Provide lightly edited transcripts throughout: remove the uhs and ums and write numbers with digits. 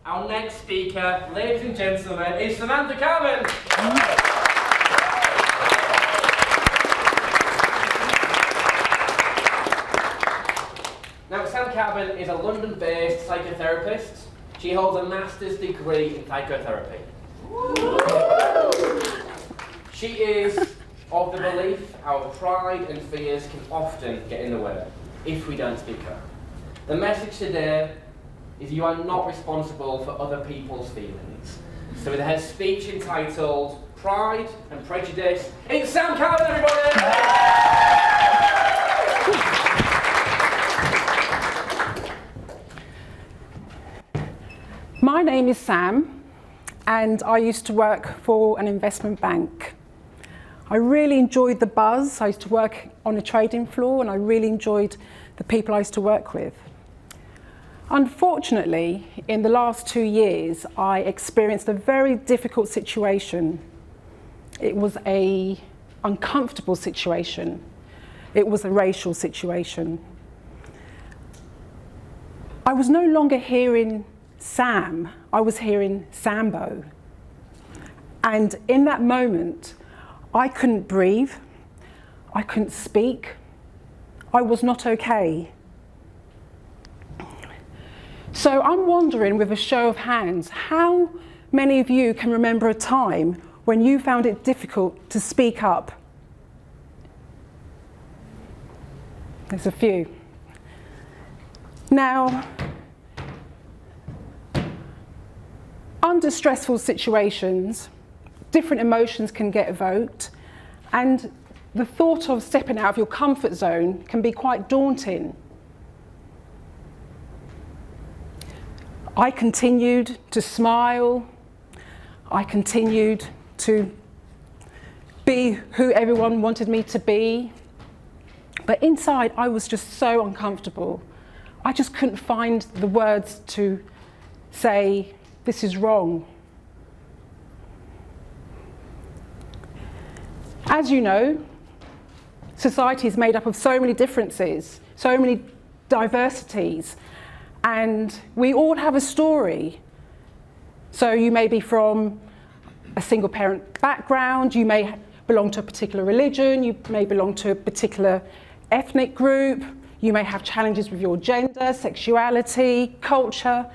Our next speaker, ladies and gentlemen, is Samantha Carman. Now, Sam Carman is a London-based psychotherapist. She holds a master's degree in psychotherapy. She is of the belief our pride and fears can often get in the way if we don't speak up. The message today is you are not responsible for other people's feelings. So with her speech entitled Pride and Prejudice, it's Sam Carman, everybody! My name is Sam, and I used to work for an investment bank. I really enjoyed the buzz. I used to work on a trading floor, and I really enjoyed the people I used to work with. Unfortunately, in the last 2 years, I experienced a very difficult situation. It was an uncomfortable situation. It was a racial situation. I was no longer hearing Sam, I was hearing Sambo. And in that moment, I couldn't breathe, I couldn't speak, I was not okay. So I'm wondering, with a show of hands, how many of you can remember a time when you found it difficult to speak up? There's a few. Now, under stressful situations, different emotions can get evoked, and the thought of stepping out of your comfort zone can be quite daunting. I continued to smile, I continued to be who everyone wanted me to be, but inside I was just so uncomfortable. I just couldn't find the words to say, this is wrong. As you know, society is made up of so many differences, so many diversities, and we all have a story. So you may be from a single parent background, you may belong to a particular religion, you may belong to a particular ethnic group, you may have challenges with your gender, sexuality, culture.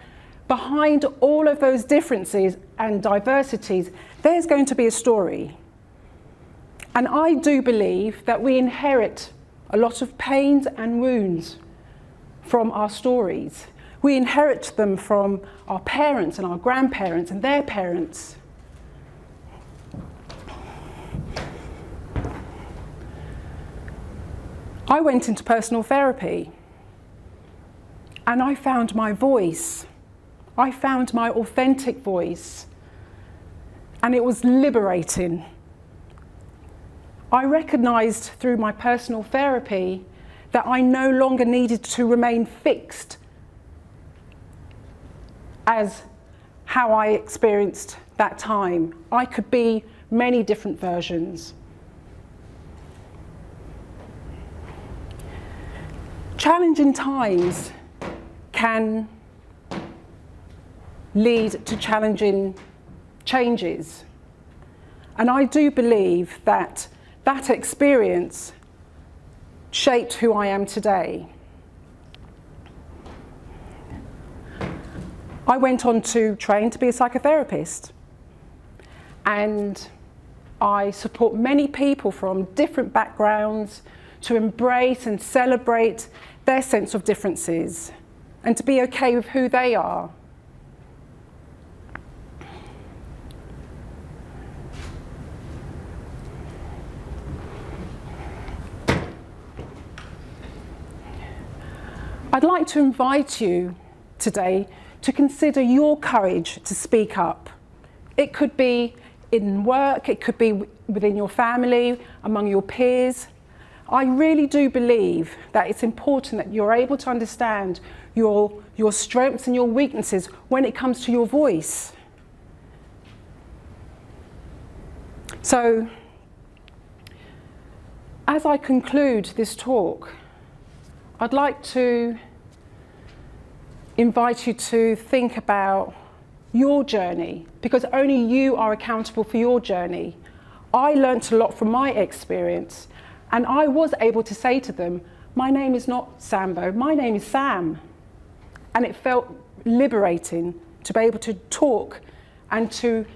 Behind all of those differences and diversities, there's going to be a story. And I do believe that we inherit a lot of pains and wounds from our stories. We inherit them from our parents and our grandparents and their parents. I went into personal therapy and I found my voice. I found my authentic voice, and it was liberating. I recognized through my personal therapy that I no longer needed to remain fixed as how I experienced that time. I could be many different versions. Challenging times can lead to challenging changes. And I do believe that that experience shaped who I am today. I went on to train to be a psychotherapist, and I support many people from different backgrounds to embrace and celebrate their sense of differences and to be okay with who they are. I'd like to invite you today to consider your courage to speak up. It could be in work, it could be within your family, among your peers. I really do believe that it's important that you're able to understand your strengths and your weaknesses when it comes to your voice. So, as I conclude this talk, I'd like to invite you to think about your journey, because only you are accountable for your journey. I learnt a lot from my experience, and I was able to say to them, my name is not Sambo, my name is Sam. And it felt liberating to be able to talk and to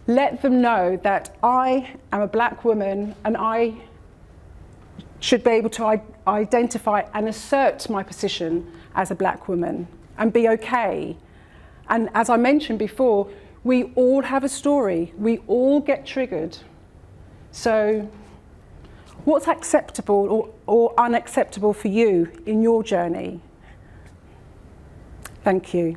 let them know that I am a black woman and I should be able to identify and assert my position as a black woman and be okay. And as I mentioned before, we all have a story. We all get triggered. So what's acceptable or unacceptable for you in your journey? Thank you.